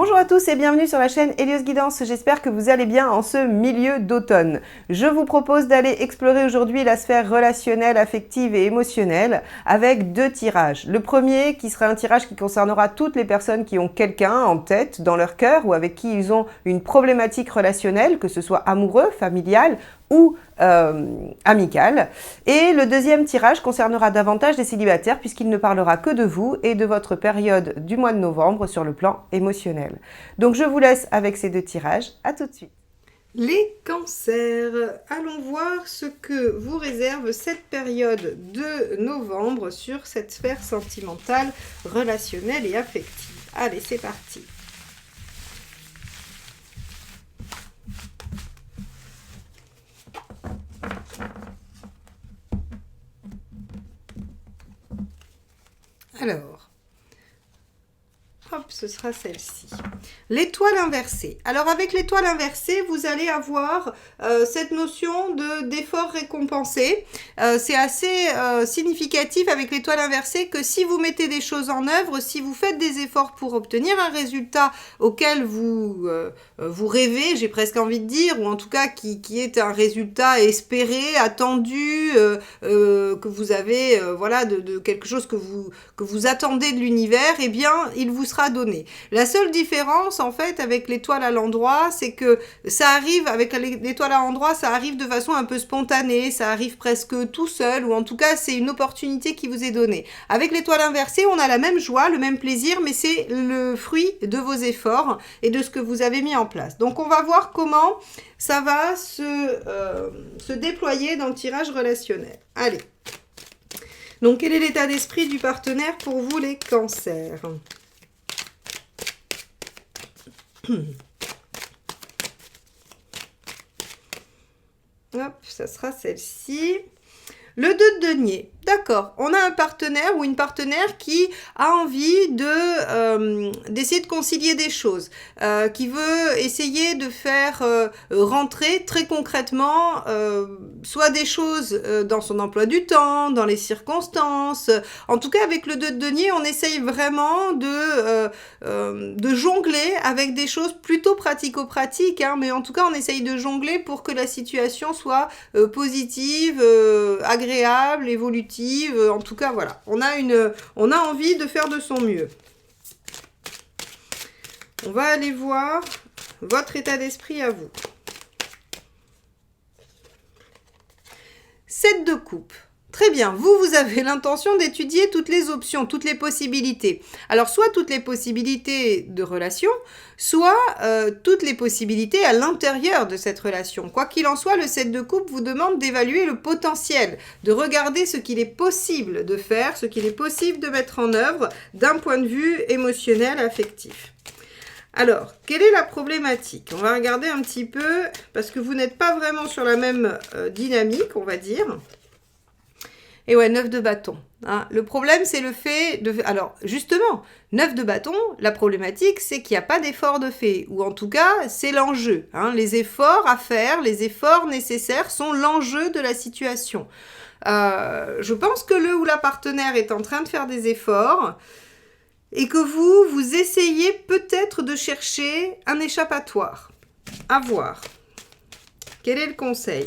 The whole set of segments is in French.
Bonjour à tous et bienvenue sur la chaîne Hélios Guidance, j'espère que vous allez bien en ce milieu d'automne. Je vous propose d'aller explorer aujourd'hui la sphère relationnelle, affective et émotionnelle avec deux tirages. Le premier qui sera un tirage qui concernera toutes les personnes qui ont quelqu'un en tête, dans leur cœur ou avec qui ils ont une problématique relationnelle, que ce soit amoureux, familial ou amical. Et le deuxième tirage concernera davantage des célibataires puisqu'il ne parlera que de vous et de votre période du mois de novembre sur le plan émotionnel. Donc je vous laisse avec ces deux tirages. À tout de suite. Les cancers, allons voir ce que vous réserve cette période de novembre sur cette sphère sentimentale, relationnelle et affective. Allez, c'est parti. Alors, hop, ce sera celle-ci. L'étoile inversée. Alors, avec l'étoile inversée, vous allez avoir cette notion d'effort récompensé. C'est assez significatif avec l'étoile inversée que si vous mettez des choses en œuvre, si vous faites des efforts pour obtenir un résultat auquel vous rêvez, j'ai presque envie de dire, ou en tout cas qui est un résultat espéré, attendu, que vous avez, voilà, de quelque chose que vous attendez de l'univers, eh bien, il vous sera donné. La seule différence, en fait, avec l'étoile à l'endroit, c'est que ça arrive, avec l'étoile à l'endroit, ça arrive de façon un peu spontanée, ça arrive presque tout seul, ou en tout cas, c'est une opportunité qui vous est donnée. Avec l'étoile inversée, on a la même joie, le même plaisir, mais c'est le fruit de vos efforts et de ce que vous avez mis en place. Donc, on va voir comment ça va se déployer dans le tirage relationnel. Allez. Donc, quel est l'état d'esprit du partenaire pour vous, les cancers ? Hop, ça sera celle-ci. Le 2 de denier. D'accord, on a un partenaire ou une partenaire qui a envie d'essayer de concilier des choses, qui veut essayer de faire rentrer très concrètement soit des choses dans son emploi du temps, dans les circonstances. En tout cas, avec le 2 de denier, on essaye vraiment de jongler avec des choses plutôt pratico-pratiques, hein, mais en tout cas, on essaye de jongler pour que la situation soit positive, agréable, évolutive. En tout cas, voilà, on a envie de faire de son mieux. On va aller voir votre état d'esprit à vous. 7 de coupe. Très bien, vous avez l'intention d'étudier toutes les options, toutes les possibilités. Alors, soit toutes les possibilités de relation, soit toutes les possibilités à l'intérieur de cette relation. Quoi qu'il en soit, le 7 de coupe vous demande d'évaluer le potentiel, de regarder ce qu'il est possible de faire, ce qu'il est possible de mettre en œuvre d'un point de vue émotionnel, affectif. Alors, quelle est la problématique? On va regarder un petit peu, parce que vous n'êtes pas vraiment sur la même dynamique, on va dire. Et ouais, 9 de bâton. Hein. Le problème, c'est le fait de... Alors, justement, 9 de bâton, la problématique, c'est qu'il n'y a pas d'effort de fait. Ou en tout cas, c'est l'enjeu. Hein. Les efforts à faire, les efforts nécessaires sont l'enjeu de la situation. Je pense que le ou la partenaire est en train de faire des efforts et que vous essayez peut-être de chercher un échappatoire. À voir. Quel est le conseil ?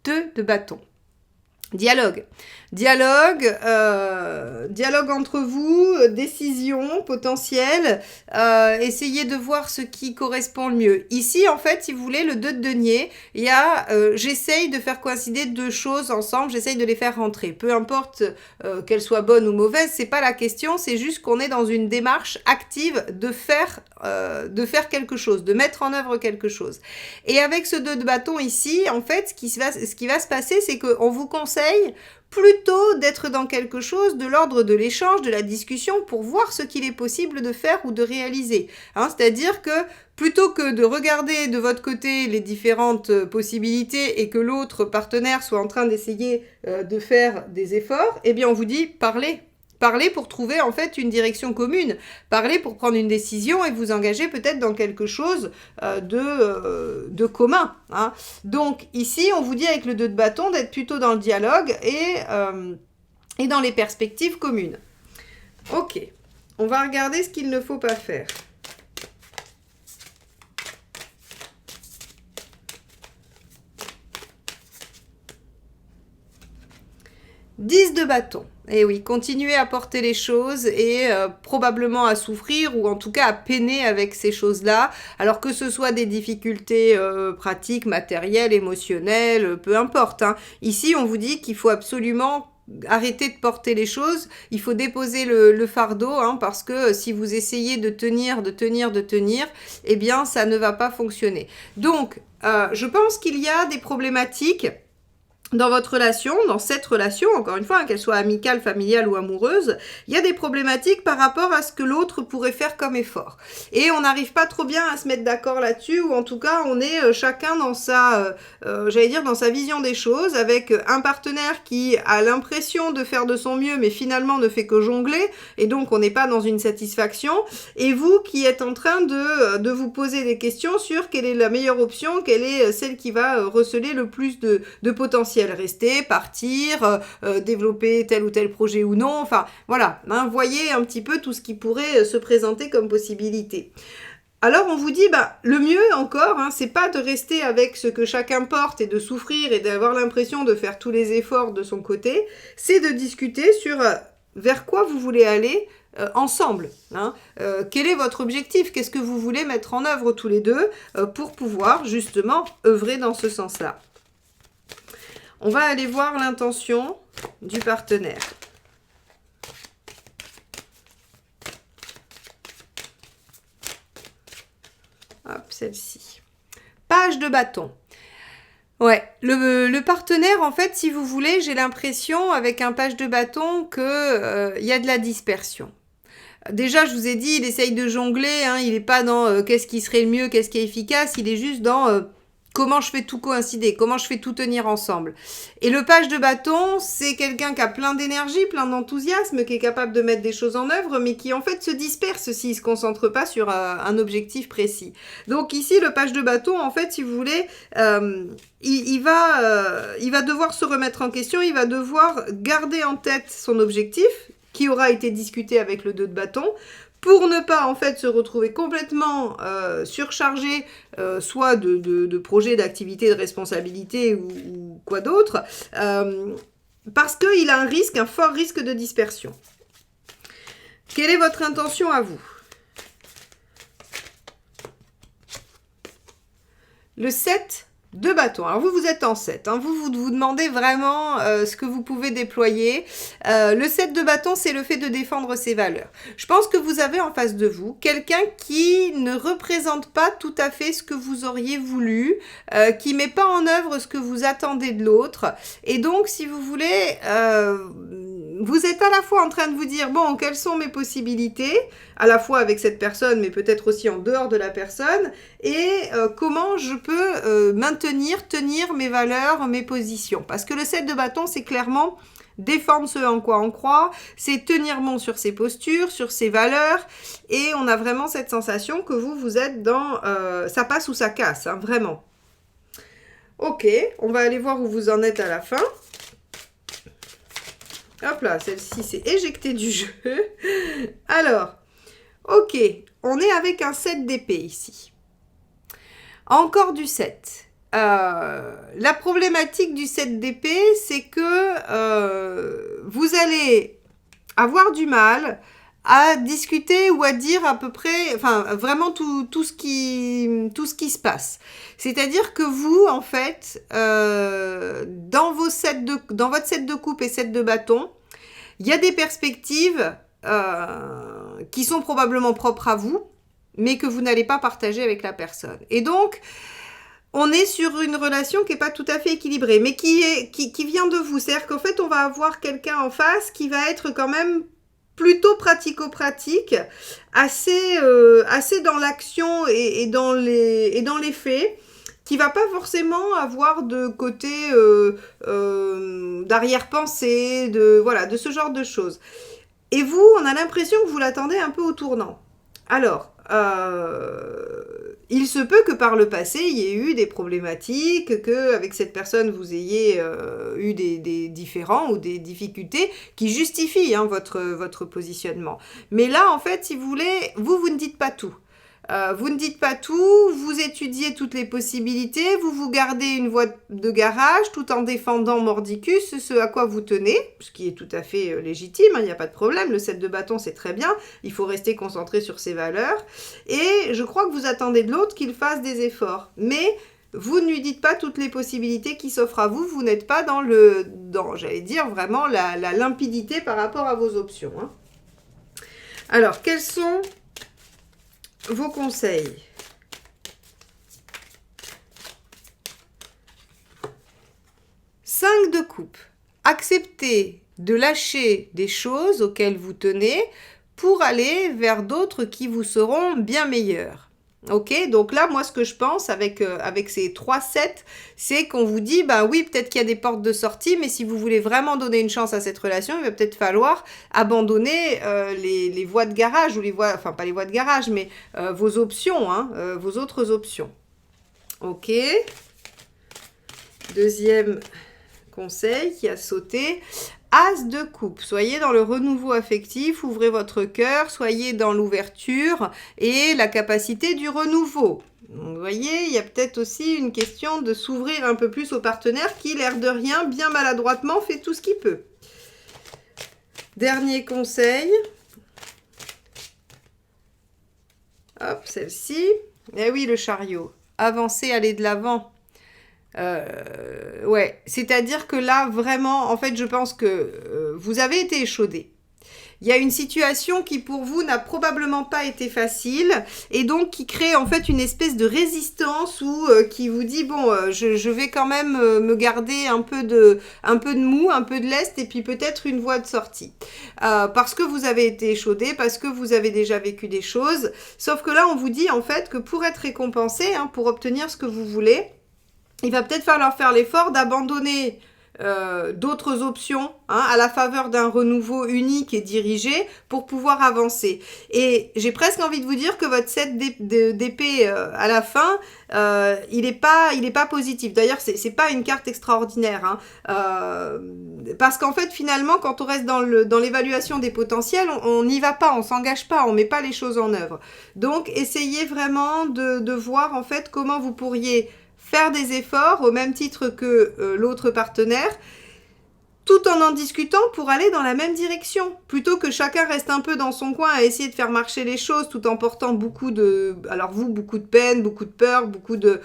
2 de bâton. Dialogue. Dialogue entre vous, décision potentielle, essayez de voir ce qui correspond le mieux. Ici, en fait, si vous voulez, le 2 de denier, il y a j'essaye de faire coïncider deux choses ensemble, j'essaye de les faire rentrer. Peu importe qu'elles soient bonnes ou mauvaises, c'est pas la question, c'est juste qu'on est dans une démarche active de faire quelque chose, de mettre en œuvre quelque chose. Et avec ce 2 de bâton ici, en fait, ce qui va se passer, c'est qu'on vous conseille plutôt d'être dans quelque chose de l'ordre de l'échange, de la discussion, pour voir ce qu'il est possible de faire ou de réaliser. Hein, c'est-à-dire que plutôt que de regarder de votre côté les différentes possibilités et que l'autre partenaire soit en train d'essayer de faire des efforts, eh bien on vous dit parlez. Parlez pour trouver en fait une direction commune. Parlez pour prendre une décision et vous engager peut-être dans quelque chose de commun. Hein. Donc ici, on vous dit avec le 2 de bâton d'être plutôt dans le dialogue et et dans les perspectives communes. Ok, on va regarder ce qu'il ne faut pas faire. « 10 de bâton ». Et oui, continuer à porter les choses et probablement à souffrir ou en tout cas à peiner avec ces choses-là. Alors que ce soit des difficultés pratiques, matérielles, émotionnelles, peu importe. Hein. Ici, on vous dit qu'il faut absolument arrêter de porter les choses. Il faut déposer le fardeau hein, parce que si vous essayez de tenir, eh bien, ça ne va pas fonctionner. Donc, je pense qu'il y a des problématiques dans votre relation, dans cette relation, encore une fois, hein, qu'elle soit amicale, familiale ou amoureuse, il y a des problématiques par rapport à ce que l'autre pourrait faire comme effort. Et on n'arrive pas trop bien à se mettre d'accord là-dessus, ou en tout cas, on est chacun dans sa, dans sa vision des choses, avec un partenaire qui a l'impression de faire de son mieux, mais finalement ne fait que jongler, et donc on n'est pas dans une satisfaction, et vous qui êtes en train de vous poser des questions sur quelle est la meilleure option, quelle est celle qui va receler le plus de potentiel. Rester, partir, développer tel ou tel projet ou non, enfin voilà, hein, voyez un petit peu tout ce qui pourrait se présenter comme possibilité. Alors on vous dit, le mieux encore, hein, c'est pas de rester avec ce que chacun porte et de souffrir et d'avoir l'impression de faire tous les efforts de son côté, c'est de discuter sur vers quoi vous voulez aller ensemble. Hein. Quel est votre objectif? Qu'est-ce que vous voulez mettre en œuvre tous les deux pour pouvoir justement œuvrer dans ce sens-là? On va aller voir l'intention du partenaire. Hop, celle-ci. Page de bâton. Ouais, le partenaire, en fait, si vous voulez, j'ai l'impression, avec un page de bâton, qu'il y a de la dispersion. Déjà, je vous ai dit, il essaye de jongler, hein, il n'est pas dans qu'est-ce qui serait le mieux, qu'est-ce qui est efficace, il est juste dans comment je fais tout coïncider, comment je fais tout tenir ensemble. Et le page de bâton, c'est quelqu'un qui a plein d'énergie, plein d'enthousiasme, qui est capable de mettre des choses en œuvre, mais qui en fait se disperse s'il ne se concentre pas sur un objectif précis. Donc ici, le page de bâton, en fait, si vous voulez, il va devoir se remettre en question, il va devoir garder en tête son objectif, qui aura été discuté avec le 2 de bâton, pour ne pas en fait se retrouver complètement surchargé, soit de projets, d'activités, de responsabilités ou quoi d'autre, parce qu'il a un fort risque de dispersion. Quelle est votre intention à vous? Le 7 de bâton. Alors vous êtes en 7. Hein. Vous demandez vraiment ce que vous pouvez déployer. Le 7 de bâton, c'est le fait de défendre ses valeurs. Je pense que vous avez en face de vous quelqu'un qui ne représente pas tout à fait ce que vous auriez voulu, qui met pas en œuvre ce que vous attendez de l'autre. Et donc, si vous voulez, vous êtes à la fois en train de vous dire, bon, quelles sont mes possibilités, à la fois avec cette personne, mais peut-être aussi en dehors de la personne, et comment je peux tenir mes valeurs, mes positions. Parce que le 7 de bâton, c'est clairement défendre ce en quoi on croit, c'est tenir bon sur ses postures, sur ses valeurs, et on a vraiment cette sensation que vous êtes dans ça passe ou ça casse, hein, vraiment. Ok, on va aller voir où vous en êtes à la fin. Hop là, celle-ci s'est éjectée du jeu. Alors, ok, on est avec un 7 d'épée ici. Encore du 7. La problématique du 7 d'épée, c'est que vous allez avoir du mal à discuter ou à dire à peu près, enfin vraiment tout ce qui se passe. C'est-à-dire que vous, en fait, dans votre 7 de coupe et 7 de bâton, il y a des perspectives qui sont probablement propres à vous, mais que vous n'allez pas partager avec la personne. Et donc, on est sur une relation qui n'est pas tout à fait équilibrée, mais qui vient de vous. C'est-à-dire qu'en fait, on va avoir quelqu'un en face qui va être quand même plutôt pratico-pratique, assez dans l'action et dans les faits, qui va pas forcément avoir de côté d'arrière-pensée, de ce genre de choses. Et vous, on a l'impression que vous l'attendez un peu au tournant. Alors, Il se peut que par le passé, il y ait eu des problématiques, qu'avec cette personne, vous ayez eu des différends ou des difficultés qui justifient hein, votre positionnement. Mais là, en fait, si vous voulez, vous ne dites pas tout. Vous ne dites pas tout, vous étudiez toutes les possibilités, vous gardez une voie de garage tout en défendant mordicus, ce à quoi vous tenez, ce qui est tout à fait légitime, il n'y a pas de problème, le 7 de bâton c'est très bien, il faut rester concentré sur ses valeurs, et je crois que vous attendez de l'autre qu'il fasse des efforts, mais vous ne lui dites pas toutes les possibilités qui s'offrent à vous, vous n'êtes pas dans j'allais dire vraiment la limpidité par rapport à vos options. Hein. Alors, quels sont vos conseils? Cinq de coupe. Acceptez de lâcher des choses auxquelles vous tenez pour aller vers d'autres qui vous seront bien meilleures. Ok, donc là, moi, ce que je pense avec ces 3-7, c'est qu'on vous dit, bah oui, peut-être qu'il y a des portes de sortie, mais si vous voulez vraiment donner une chance à cette relation, il va peut-être falloir abandonner les voies de garage, ou les voies, enfin pas les voies de garage, mais vos options, hein, vos autres options. Ok. Deuxième conseil qui a sauté. As de coupe, soyez dans le renouveau affectif, ouvrez votre cœur, soyez dans l'ouverture et la capacité du renouveau. Donc, vous voyez, il y a peut-être aussi une question de s'ouvrir un peu plus au partenaire qui, l'air de rien, bien maladroitement, fait tout ce qu'il peut. Dernier conseil. Hop, celle-ci. Eh oui, le chariot. Avancez, allez de l'avant. Ouais, c'est-à-dire que là, vraiment, en fait, je pense que vous avez été échaudé. Il y a une situation qui, pour vous, n'a probablement pas été facile et donc qui crée en fait une espèce de résistance ou qui vous dit, bon, je vais quand même me garder un peu de mou, un peu de lest et puis peut-être une voie de sortie. Parce que vous avez été échaudé, parce que vous avez déjà vécu des choses. Sauf que là, on vous dit en fait que pour être récompensé, hein, pour obtenir ce que vous voulez, il va peut-être falloir faire l'effort d'abandonner d'autres options hein, à la faveur d'un renouveau unique et dirigé pour pouvoir avancer. Et j'ai presque envie de vous dire que votre 7 d'épée à la fin, il est pas positif. D'ailleurs, c'est pas une carte extraordinaire. Hein, parce qu'en fait, finalement, quand on reste dans l'évaluation des potentiels, on n'y va pas, on s'engage pas, on met pas les choses en œuvre. Donc, essayez vraiment de voir en fait comment vous pourriez faire des efforts au même titre que l'autre partenaire, tout en discutant pour aller dans la même direction. Plutôt que chacun reste un peu dans son coin à essayer de faire marcher les choses tout en portant beaucoup de peine, beaucoup de peur, beaucoup de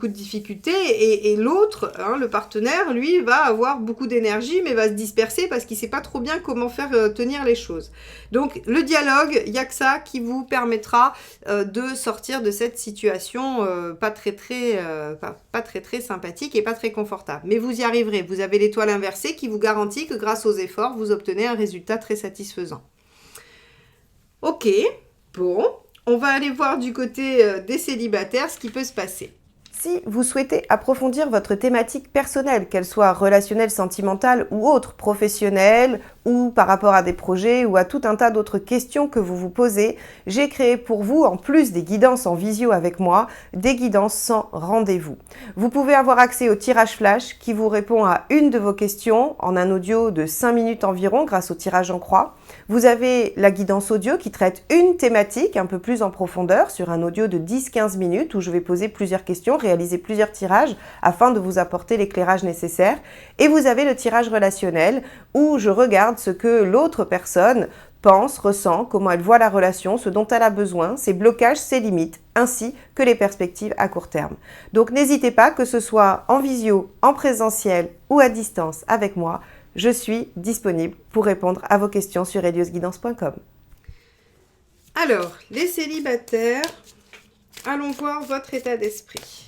difficultés. Et l'autre, hein, le partenaire, lui, va avoir beaucoup d'énergie, mais va se disperser parce qu'il ne sait pas trop bien comment faire tenir les choses. Donc, le dialogue, il n'y a que ça qui vous permettra de sortir de cette situation pas très sympathique et pas très confortable. Mais vous y arriverez. Vous avez l'étoile inversée qui vous garantit que grâce aux efforts, vous obtenez un résultat très satisfaisant. Ok, bon, on va aller voir du côté des célibataires ce qui peut se passer. Si vous souhaitez approfondir votre thématique personnelle, qu'elle soit relationnelle, sentimentale ou autre, professionnelle ou par rapport à des projets ou à tout un tas d'autres questions que vous vous posez, j'ai créé pour vous, en plus des guidances en visio avec moi, des guidances sans rendez-vous. Vous pouvez avoir accès au tirage flash qui vous répond à une de vos questions en un audio de 5 minutes environ grâce au tirage en croix. Vous avez la guidance audio qui traite une thématique un peu plus en profondeur sur un audio de 10-15 minutes où je vais poser plusieurs questions, réaliser plusieurs tirages afin de vous apporter l'éclairage nécessaire. Et vous avez le tirage relationnel où je regarde ce que l'autre personne pense, ressent, comment elle voit la relation, ce dont elle a besoin, ses blocages, ses limites, ainsi que les perspectives à court terme. Donc n'hésitez pas, que ce soit en visio, en présentiel ou à distance avec moi, je suis disponible pour répondre à vos questions sur heliosguidance.com. Alors, les célibataires, allons voir votre état d'esprit.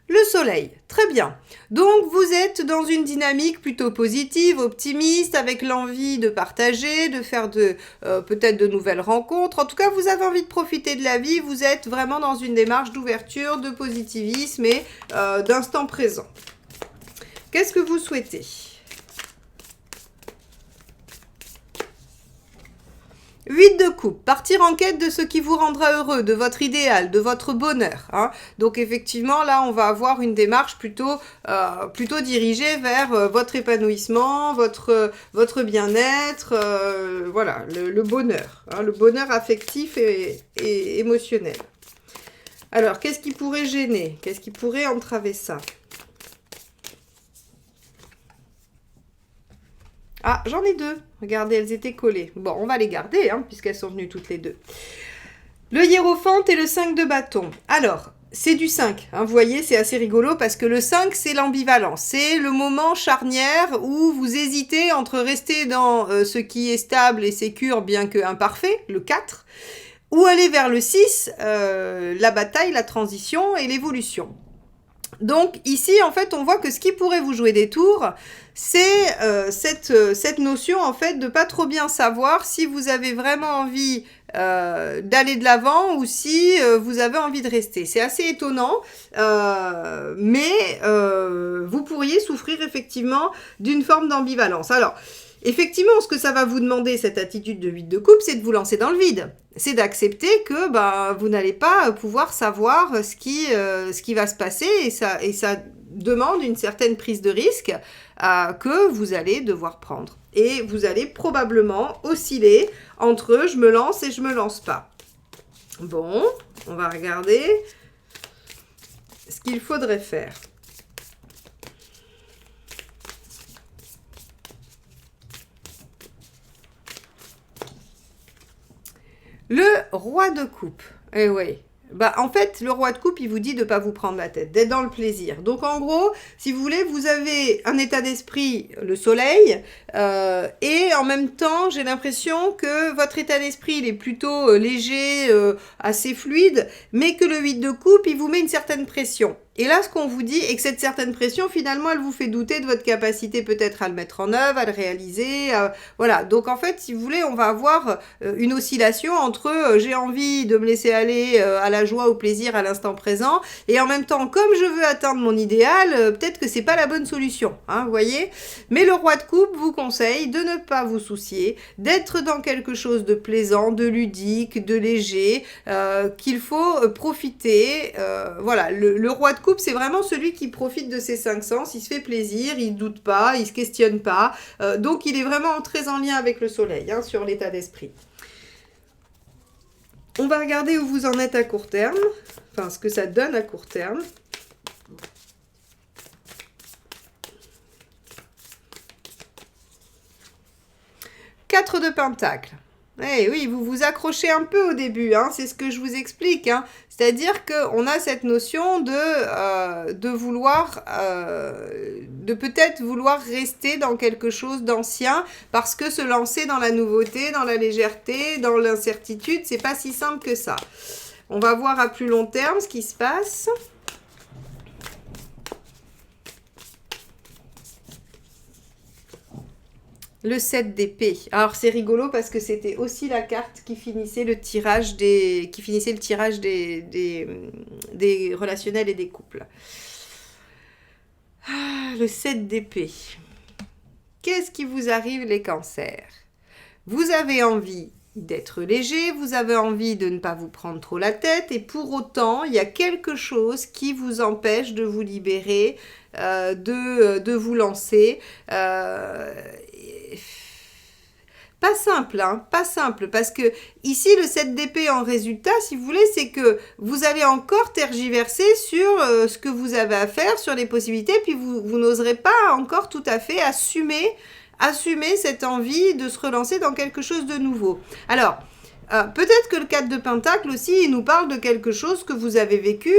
Le soleil, très bien. Donc vous êtes dans une dynamique plutôt positive, optimiste, avec l'envie de partager, de faire peut-être de nouvelles rencontres. En tout cas, vous avez envie de profiter de la vie, vous êtes vraiment dans une démarche d'ouverture, de positivisme et d'instant présent. Qu'est-ce que vous souhaitez ? 8 de coupe, partir en quête de ce qui vous rendra heureux, de votre idéal, de votre bonheur. Hein. Donc effectivement, là, on va avoir une démarche plutôt dirigée vers votre épanouissement, votre bien-être, voilà, le bonheur, hein, le bonheur affectif et émotionnel. Alors, qu'est-ce qui pourrait gêner? Qu'est-ce qui pourrait entraver ça? Ah, j'en ai deux. Regardez, elles étaient collées. Bon, on va les garder, hein, puisqu'elles sont venues toutes les deux. Le hiérophante et le 5 de bâton. Alors, c'est du 5. Hein, vous voyez, c'est assez rigolo parce que le 5, c'est l'ambivalence. C'est le moment charnière où vous hésitez entre rester dans ce qui est stable et sécure, bien que imparfait, le 4, ou aller vers le 6, la bataille, la transition et l'évolution. Donc ici, en fait, on voit que ce qui pourrait vous jouer des tours, c'est cette notion, en fait, de pas trop bien savoir si vous avez vraiment envie d'aller de l'avant ou si vous avez envie de rester. C'est assez étonnant, mais vous pourriez souffrir effectivement d'une forme d'ambivalence. Alors, effectivement, ce que ça va vous demander, cette attitude de 8 de coupe, c'est de vous lancer dans le vide. C'est d'accepter que vous n'allez pas pouvoir savoir ce qui va se passer et ça demande une certaine prise de risque que vous allez devoir prendre. Et vous allez probablement osciller entre je me lance et je me lance pas. Bon, on va regarder ce qu'il faudrait faire. Le roi de coupe. Eh oui. En fait, le roi de coupe, il vous dit de ne pas vous prendre la tête, d'être dans le plaisir. Donc, en gros, si vous voulez, vous avez un état d'esprit, le soleil, et en même temps, j'ai l'impression que votre état d'esprit, il est plutôt léger, assez fluide, mais que le 8 de coupe, il vous met une certaine pression. Et là, ce qu'on vous dit, et que cette certaine pression, finalement, elle vous fait douter de votre capacité peut-être à le mettre en œuvre, à le réaliser. Voilà. Donc, en fait, si vous voulez, on va avoir une oscillation entre j'ai envie de me laisser aller à la joie, au plaisir, à l'instant présent, et en même temps, comme je veux atteindre mon idéal, peut-être que c'est pas la bonne solution. Hein, vous voyez? Mais le roi de coupe vous conseille de ne pas vous soucier, d'être dans quelque chose de plaisant, de ludique, de léger, qu'il faut profiter. Voilà. Le roi de coupe, c'est vraiment celui qui profite de ses 5 sens, il se fait plaisir, il doute pas, il se questionne pas, donc il est vraiment très en lien avec le soleil, hein, sur l'état d'esprit. On va regarder où vous en êtes à court terme, enfin ce que ça donne à court terme. Quatre de pentacles. Eh oui, vous vous accrochez un peu au début, hein, c'est ce que je vous explique. Hein. C'est-à-dire qu'on a cette notion de vouloir, de peut-être vouloir rester dans quelque chose d'ancien, parce que se lancer dans la nouveauté, dans la légèreté, dans l'incertitude, c'est pas si simple que ça. On va voir à plus long terme ce qui se passe. Le 7 d'épée. Alors c'est rigolo parce que c'était aussi la carte qui finissait le tirage des relationnels et des couples. Ah, le 7 d'épée. Qu'est-ce qui vous arrive les cancers? Vous avez envie d'être léger, vous avez envie de ne pas vous prendre trop la tête et pour autant, il y a quelque chose qui vous empêche de vous libérer, de vous lancer. Pas simple, hein, pas simple, parce que ici, le 7 d'épée en résultat, si vous voulez, c'est que vous allez encore tergiverser sur ce que vous avez à faire, sur les possibilités, puis vous n'oserez pas encore tout à fait assumer cette envie de se relancer dans quelque chose de nouveau. Alors, peut-être que le 4 de Pentacle aussi, il nous parle de quelque chose que vous avez vécu,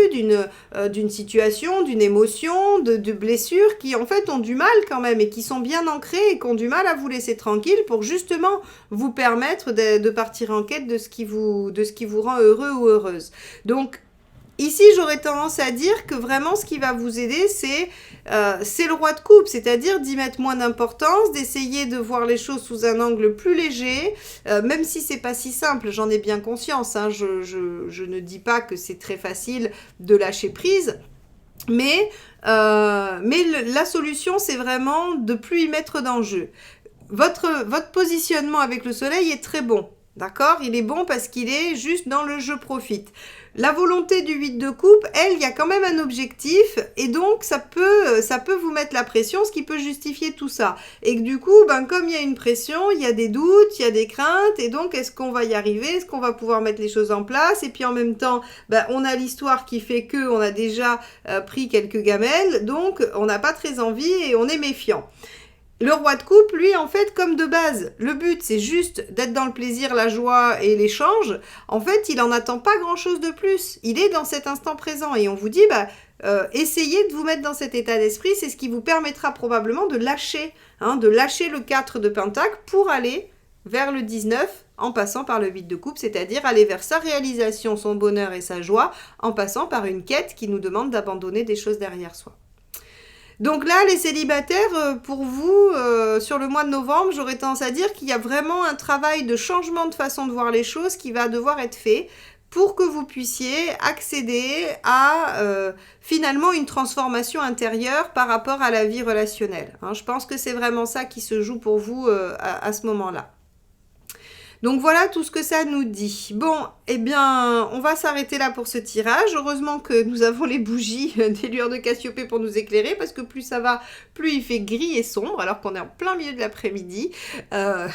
d'une situation, d'une émotion, de blessures qui en fait ont du mal quand même et qui sont bien ancrées et qui ont du mal à vous laisser tranquille pour justement vous permettre de partir en quête de ce qui vous rend heureux ou heureuse. Donc, ici, j'aurais tendance à dire que vraiment, ce qui va vous aider, c'est le roi de coupe, c'est-à-dire d'y mettre moins d'importance, d'essayer de voir les choses sous un angle plus léger, même si c'est pas si simple, j'en ai bien conscience, hein, je ne dis pas que c'est très facile de lâcher prise, mais la solution, c'est vraiment de plus y mettre d'enjeu. Votre positionnement avec le soleil est très bon. D'accord? Il est bon parce qu'il est juste dans le je profite. La volonté du 8 de coupe, elle, il y a quand même un objectif et donc ça peut vous mettre la pression, ce qui peut justifier tout ça. Et que du coup, ben, comme il y a une pression, il y a des doutes, il y a des craintes et donc est-ce qu'on va y arriver? Est-ce qu'on va pouvoir mettre les choses en place? Et puis en même temps, ben, on a l'histoire qui fait que on a déjà pris quelques gamelles, donc on n'a pas très envie et on est méfiant. Le roi de coupe, lui, en fait, comme de base, le but, c'est juste d'être dans le plaisir, la joie et l'échange. En fait, il n'en attend pas grand-chose de plus. Il est dans cet instant présent. Et on vous dit, essayez de vous mettre dans cet état d'esprit. C'est ce qui vous permettra probablement de lâcher le 4 de Pentacle pour aller vers le 19 en passant par le 8 de coupe, c'est-à-dire aller vers sa réalisation, son bonheur et sa joie, en passant par une quête qui nous demande d'abandonner des choses derrière soi. Donc là, les célibataires, pour vous, sur le mois de novembre, j'aurais tendance à dire qu'il y a vraiment un travail de changement de façon de voir les choses qui va devoir être fait pour que vous puissiez accéder à finalement une transformation intérieure par rapport à la vie relationnelle. Je pense que c'est vraiment ça qui se joue pour vous à ce moment-là. Donc voilà tout ce que ça nous dit. Bon, eh bien, on va s'arrêter là pour ce tirage. Heureusement que nous avons les bougies des lueurs de Cassiopée pour nous éclairer, parce que plus ça va, plus il fait gris et sombre, alors qu'on est en plein milieu de l'après-midi.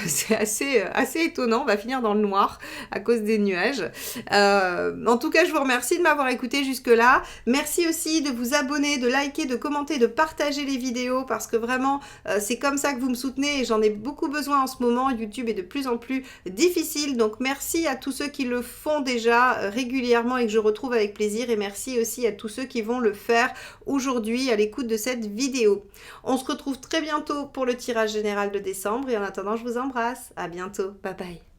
C'est assez étonnant, on va finir dans le noir à cause des nuages. En tout cas, je vous remercie de m'avoir écouté jusque-là. Merci aussi de vous abonner, de liker, de commenter, de partager les vidéos, parce que vraiment, c'est comme ça que vous me soutenez, et j'en ai beaucoup besoin en ce moment. YouTube est de plus en plus difficile, donc merci à tous ceux qui le font déjà régulièrement et que je retrouve avec plaisir, et merci aussi à tous ceux qui vont le faire aujourd'hui à l'écoute de cette vidéo. On se retrouve très bientôt pour le tirage général de décembre et en attendant je vous embrasse, à bientôt, bye bye.